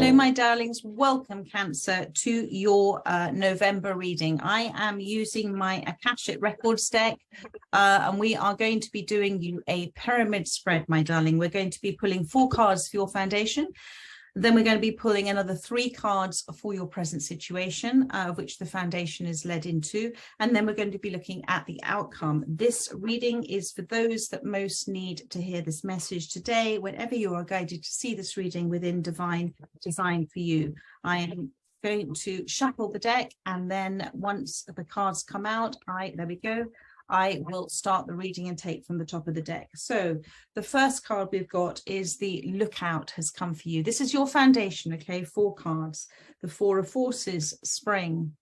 So my darlings, welcome Cancer to your November reading. I am using my Akashic Records deck and we are going to be doing you a pyramid spread, my darling. We're going to be pulling 4 cards for your foundation. Then we're going to be pulling another 3 cards for your present situation, of which the foundation is led into. And then we're going to be looking at the outcome. This reading is for those that most need to hear this message today, whenever you are guided to see this reading within divine design for you. I am going to shuffle the deck, and then once the cards come out, there we go. I will start the reading and take from the top of the deck. So the first card we've got is the Lookout has come for you. This is your foundation, okay? 4 cards. The 4 of Forces, Spring.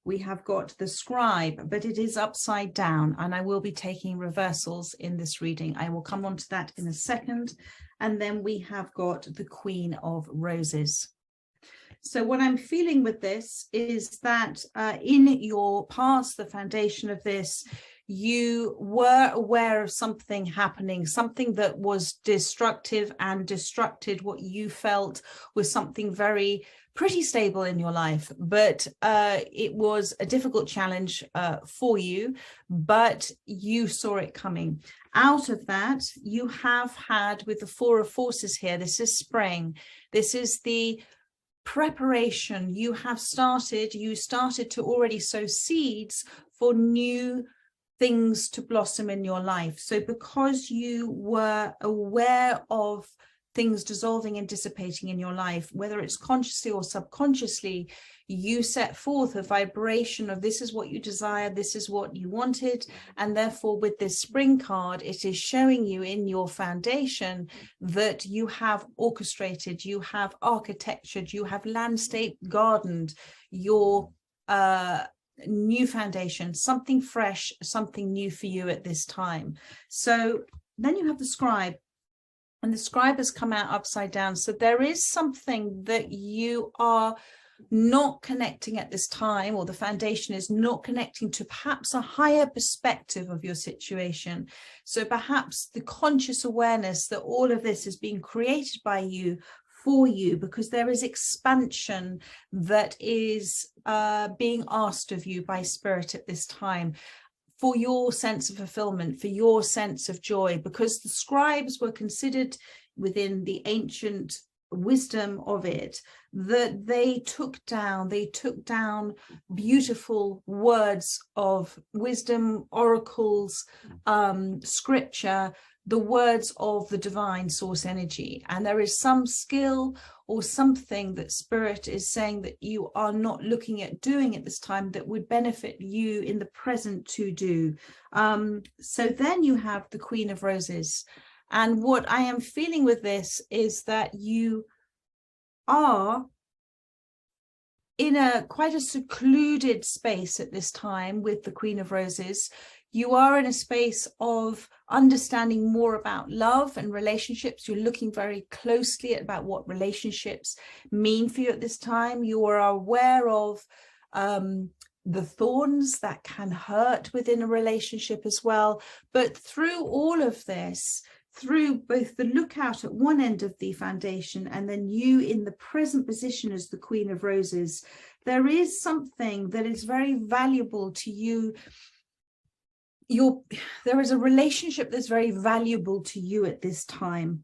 We have got the Scribe, but it is upside down, and I will be taking reversals in this reading. I will come on to that in a second. And then we have got the Queen of Roses. So what I'm feeling with this is that in your past, the foundation of this, you were aware of something happening, something that was destructive and destructed what you felt was something pretty stable in your life. But it was a difficult challenge for you, but you saw it coming. Out of that, you have had, with the 4 of Forces here, this is Spring. This is the preparation. You started to already sow seeds for new things to blossom in your life. So because you were aware of things dissolving and dissipating in your life, whether it's consciously or subconsciously, you set forth a vibration of this is what you desire, this is what you wanted. And therefore with this Spring card, it is showing you in your foundation that you have orchestrated, you have architectured, you have landscape gardened your new foundation, something fresh, something new for you at this time. So then you have the Scribe. And the Scribe has come out upside down. So there is something that you are not connecting at this time, or the foundation is not connecting to perhaps a higher perspective of your situation. So perhaps the conscious awareness that all of this is being created by you, for you, because there is expansion that is being asked of you by Spirit at this time, for your sense of fulfillment, for your sense of joy, because the scribes were considered within the ancient wisdom of it, that they took down beautiful words of wisdom, oracles, scripture, the words of the divine source energy. And there is some skill or something that Spirit is saying that you are not looking at doing at this time that would benefit you in the present to do. So then you have the Queen of Roses. And what I am feeling with this is that you are in quite a secluded space at this time with the Queen of Roses. You are in a space of understanding more about love and relationships. You're looking very closely at about what relationships mean for you at this time. You are aware of the thorns that can hurt within a relationship as well. But through all of this, through both the Lookout at one end of the foundation and then you in the present position as the Queen of Roses, there is something that is very valuable to you. There is a relationship that's very valuable to you at this time.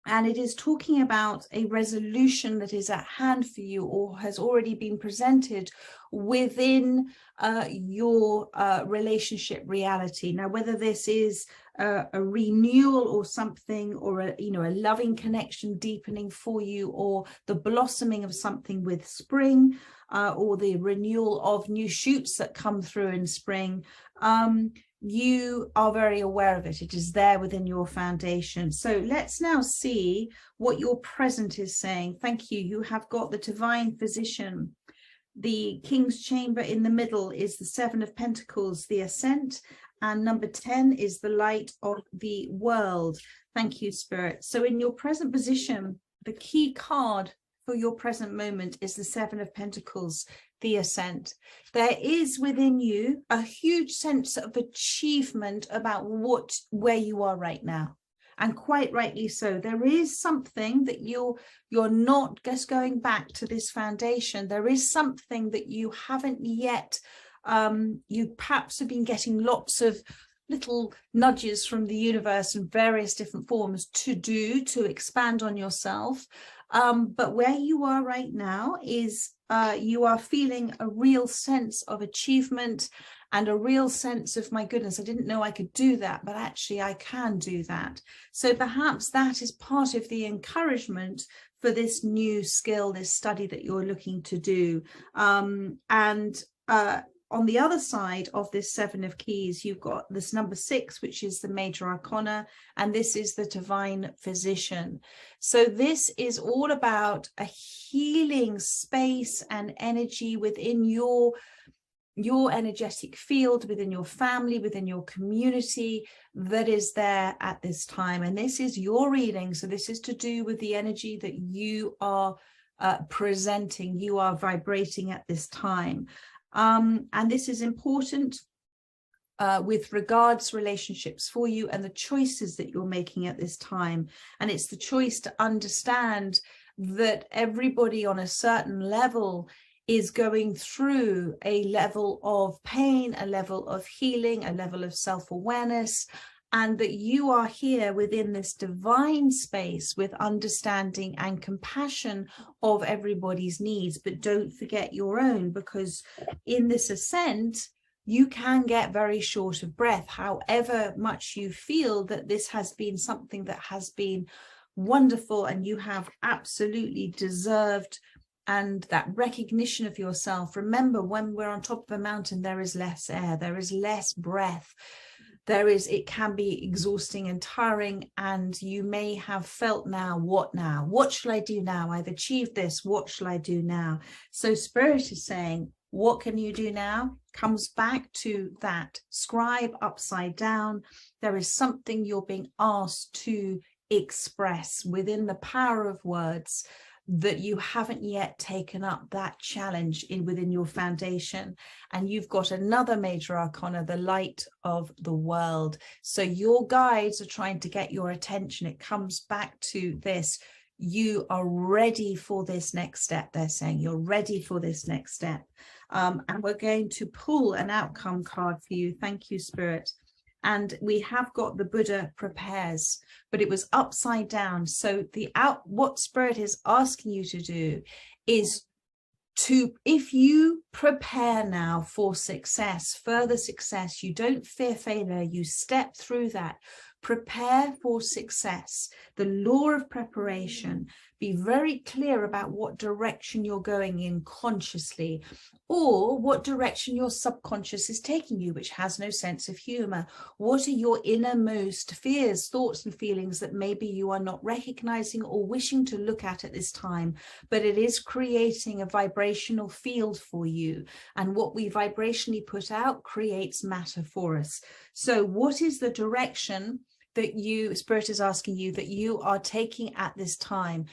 And it is talking about a resolution that is at hand for you or has already been presented within your relationship reality. Now, whether this is a renewal or something, or a loving connection deepening for you, or the blossoming of something with spring, or the renewal of new shoots that come through in spring, you are very aware of it. It is there within your foundation. So let's now see what your present is saying. Thank you. You have got the Divine Physician. The King's Chamber in the middle is the 7 of Pentacles, the Ascent. And number 10 is the Light of the World. Thank you, Spirit. So in your present position, the key card for your present moment is the 7 of Pentacles, the Ascent. There is within you a huge sense of achievement about where you are right now. And quite rightly so. There is something that you're not just going back to this foundation. There is something that you haven't yet, you perhaps have been getting lots of little nudges from the universe in various different forms to expand on yourself. But where you are right now is you are feeling a real sense of achievement and a real sense of, my goodness, I didn't know I could do that, but actually I can do that. So perhaps that is part of the encouragement for this new skill, this study that you're looking to do. On the other side of this 7 of keys, you've got this number 6, which is the major arcana, and this is the divine physician. So this is all about a healing space and energy within your energetic field, within your family, within your community, that is there at this time. And this is your reading. So this is to do with the energy that you are presenting, you are vibrating at this time. And this is important with regards relationships for you and the choices that you're making at this time. And it's the choice to understand that everybody on a certain level is going through a level of pain, a level of healing, a level of self-awareness, and that you are here within this divine space with understanding and compassion of everybody's needs. But don't forget your own, because in this ascent, you can get very short of breath, however much you feel that this has been something that has been wonderful and you have absolutely deserved, and that recognition of yourself. Remember, when we're on top of a mountain, there is less air, there is less breath. It can be exhausting and tiring, and you may have felt, now? What shall I do now? I've achieved this. What shall I do now? So Spirit is saying, what can you do now? Comes back to that scribe upside down. There is something you're being asked to express within the power of words, that you haven't yet taken up that challenge within your foundation. And you've got another major arcana, the light of the world. So your guides are trying to get your attention. It comes back to this. You are ready for this next step. They're saying you're ready for this next step. And we're going to pull an outcome card for you. Thank you, Spirit. And we have got the Buddha prepares, but it was upside down. So what Spirit is asking you to do is to, if you prepare now for success, further success, you don't fear failure, you step through that. Prepare for success, the law of preparation. Be very clear about what direction you're going in consciously, or what direction your subconscious is taking you, which has no sense of humor. What are your innermost fears, thoughts, and feelings that maybe you are not recognizing or wishing to look at this time, but it is creating a vibrational field for you. And what we vibrationally put out creates matter for us. So what is the direction that Spirit is asking you that you are taking at this time?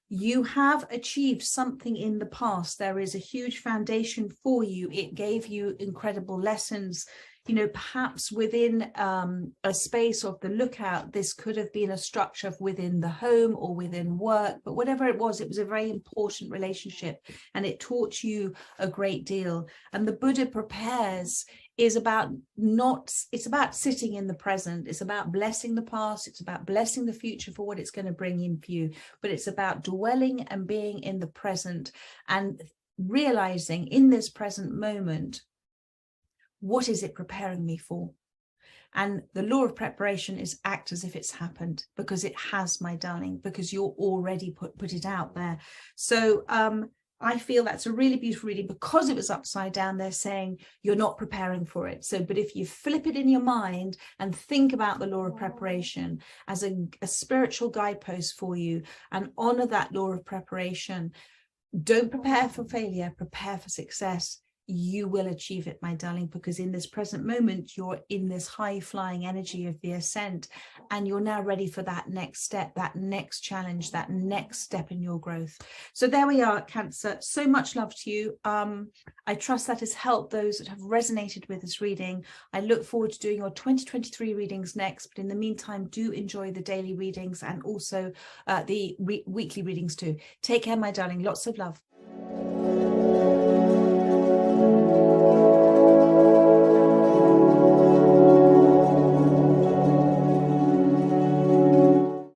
You have achieved something in the past. There is a huge foundation for you. It gave you incredible lessons. You know, perhaps within a space of the lookout, this could have been a structure within the home or within work, but whatever it was a very important relationship, and it taught you a great deal. And the Buddha prepares is about it's about sitting in the present. It's about blessing the past. It's about blessing the future for what it's going to bring in for you. But it's about dwelling and being in the present and realizing in this present moment, what is it preparing me for? And the law of preparation is act as if it's happened, because it has, my darling, because you're already put it out there. So I feel that's a really beautiful reading. Because it was upside down, they're saying you're not preparing for it. So, but if you flip it in your mind and think about the law of preparation as a spiritual guidepost for you, and honor that law of preparation, don't prepare for failure, prepare for success. you will achieve it, my darling, because in this present moment, you're in this high flying energy of the ascent, and you're now ready for that next step, that next challenge, that next step in your growth. So there we are, Cancer. So much love to you. I trust that has helped those that have resonated with this reading. I look forward to doing your 2023 readings next, but in the meantime, do enjoy the daily readings and also the weekly readings too. Take care, my darling. Lots of love.